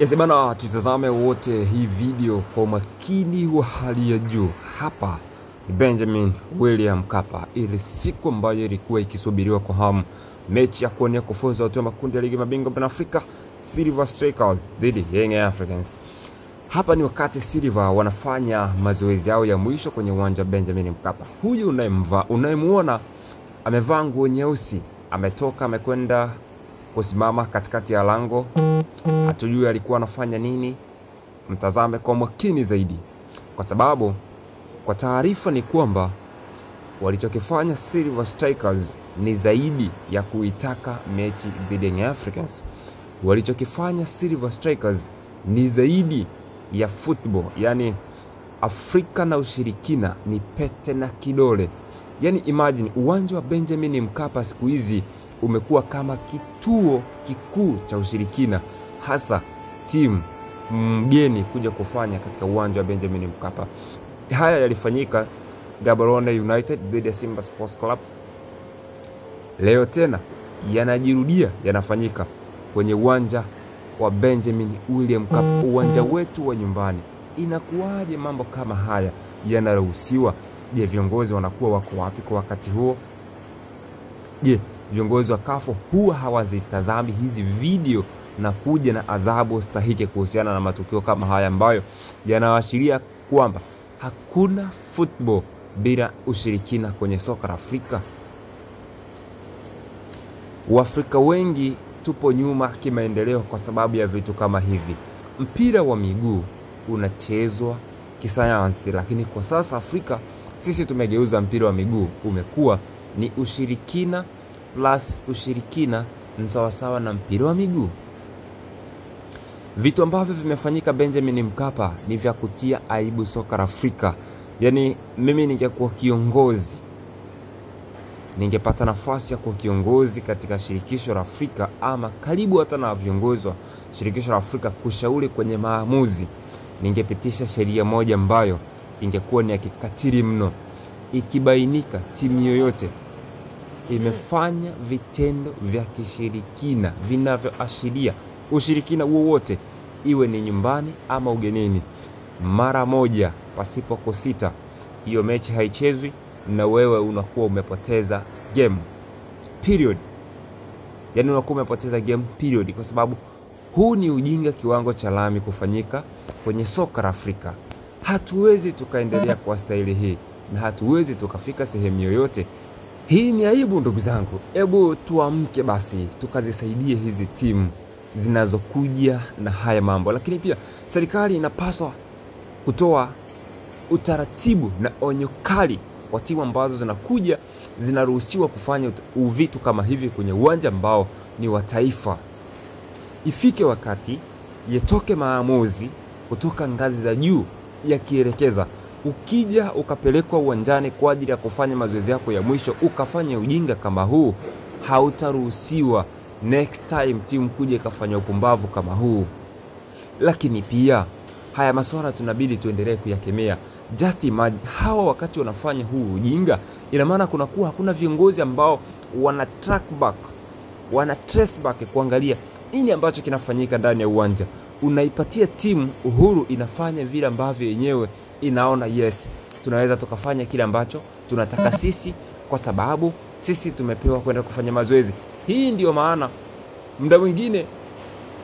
Yes bana, tutazame wote hii video kwa makini wa hali ya juu. Hapa ni Benjamin William Mkapa, ile siku ambayo ilikuwa ikisubiriwa kwa hamu, mechi ya kuonea kufuzu hatua makundi ya ligi mabingwa barani Afrika, Silver Strikers dhidi ya Young Africans. Hapa ni wakati Silver wanafanya mazoezi yao ya mwisho kwenye uwanja wa Benjamin Mkapa. Huyu unayemuona amevaa nguo nyeusi, ametoka amekwenda kusimama katikati ya lango. Hatujui alikuwa anafanya nini. Mtazame kwa makini zaidi, kwa sababu kwa taarifa ni kwamba walichokifanya Silver Strikers ni zaidi ya kuitaka mechi dhidi ya Young Africans. Walichokifanya Silver Strikers ni zaidi ya football, yani Afrika na ushirikina ni pete na kidole. Yani imagine uwanja wa Benjamin Mkapa siku hizi umekuwa kama kituo kikuu cha ushirikina, hasa timu mgeni kuja kufanya katika uwanja wa Benjamin Mkapa. Haya yalifanyika Gaborone United dhidi ya Simba Sports Club. Leo tena yanajirudia, yanafanyika kwenye uwanja wa Benjamin William Mkapa, uwanja wetu wa nyumbani. Inakuwaje mambo kama haya yanaruhusiwa? Je, viongozi wanakuwa wako wapi kwa wakati huo? Je, viongozi wa CAF huwa hawazitazami hizi video na kuja na adhabu stahiki kuhusiana na matukio kama haya ambayo yanaashiria kwamba hakuna football bila ushirikina kwenye soka la Afrika? Waafrika wengi tupo nyuma kimaendeleo kwa sababu ya vitu kama hivi. Mpira wa miguu unachezwa kisayansi, lakini kwa sasa Afrika sisi tumegeuza mpira wa miguu umekuwa ni ushirikina plus ushirikina ni sawasawa na mpira wa miguu. Vitu ambavyo vimefanyika Benjamin Mkapa ni vya kutia aibu soka la Afrika. Yani mimi ningekuwa kiongozi, ningepata nafasi ya kuwa kiongozi katika shirikisho la Afrika, ama karibu hata na viongozi wa shirikisho la Afrika kushauri kwenye maamuzi, ningepitisha sheria moja ambayo ingekuwa ni ya kikatili mno. Ikibainika timu yoyote imefanya vitendo vya kishirikina vinavyoashiria ushirikina wowote, iwe ni nyumbani ama ugenini, mara moja pasipo kusita, hiyo mechi haichezwi na wewe unakuwa umepoteza game period. Yani unakuwa umepoteza game period, kwa sababu huu ni ujinga kiwango cha lami kufanyika kwenye soka la Afrika. Hatuwezi tukaendelea kwa staili hii na hatuwezi tukafika sehemu yoyote. Hii ni aibu ndugu zangu. Hebu tuamke basi tukazisaidie hizi timu zinazokuja na haya mambo. Lakini pia serikali inapaswa kutoa utaratibu na onyo kali kwa timu ambazo zinakuja zinaruhusiwa kufanya vitu kama hivi kwenye uwanja ambao ni wa taifa. Ifike wakati yatoke maamuzi kutoka ngazi za juu yakielekeza, ukija ukapelekwa uwanjani kwa ajili ya kufanya mazoezi yako ya mwisho ukafanya ujinga kama huu, hautaruhusiwa next time timu kuja ikafanya upumbavu kama huu. Lakini pia haya masuala tunabidi tuendelee kuyakemea. Just imagine hawa wakati wanafanya huu ujinga, ina maana kunakuwa hakuna viongozi ambao wana track back, wana trace back kuangalia nini ambacho kinafanyika ndani ya uwanja. Unaipatia timu uhuru inafanya vile ambavyo yenyewe inaona yes, tunaweza tukafanya kile ambacho tunataka sisi, kwa sababu sisi tumepewa kwenda kufanya mazoezi. Hii ndio maana muda mwingine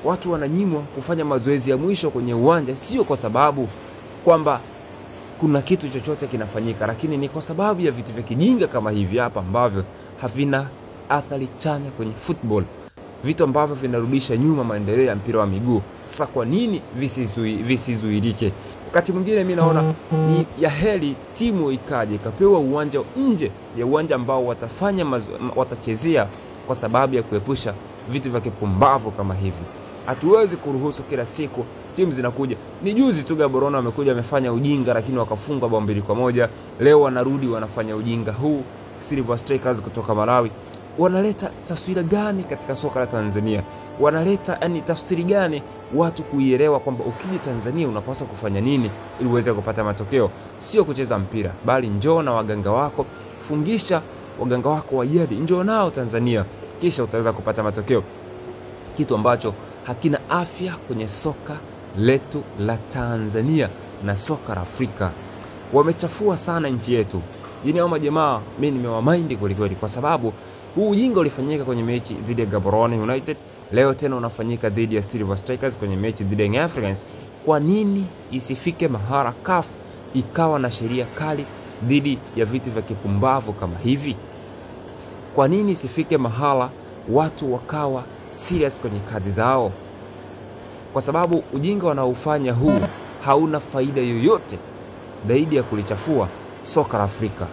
watu wananyimwa kufanya mazoezi ya mwisho kwenye uwanja, sio kwa sababu kwamba kuna kitu chochote kinafanyika, lakini ni kwa sababu ya vitu vya kijinga kama hivi hapa ambavyo havina athari chanya kwenye football, vitu ambavyo vinarudisha nyuma maendeleo ya mpira wa miguu. Sasa kwa nini visizuilike? Wakati mwingine mimi naona ni ya heri timu ikaje ikapewa uwanja nje ya uwanja ambao watachezea, kwa sababu ya kuepusha vitu vya kipumbavu kama hivi. Hatuwezi kuruhusu kila siku timu zinakuja. Ni juzi tu Gaborone wamekuja wamefanya ujinga, lakini wakafungwa bao 2-1. Leo wanarudi wanafanya ujinga huu. Silver Strikers kutoka Malawi wanaleta taswira gani katika soka la Tanzania? Wanaleta tafsiri gani watu kuielewa kwamba ukija Tanzania unapaswa kufanya nini ili uweze kupata matokeo? Sio kucheza mpira, bali njoo na waganga wako, fungisha waganga wako wa jadi, njoo nao Tanzania, kisha utaweza kupata matokeo. kitu ambacho hakina afya kwenye soka letu la Tanzania na soka la Afrika. Wamechafua sana nchi yetu. Yaani hao majamaa mimi nimewamind kweli kwa sababu huu ujinga ulifanyika kwenye mechi dhidi ya Gaborone United, leo tena unafanyika dhidi ya Silver Strikers kwenye mechi dhidi ya Young Africans. Kwa nini isifike mahara CAF ikawa na sheria kali dhidi ya vitu vya kipumbavu kama hivi? Kwa nini isifike mahala watu wakawa serious kwenye kazi zao? Kwa sababu ujinga wanaofanya huu hauna faida yoyote zaidi ya kulichafua soka la Afrika.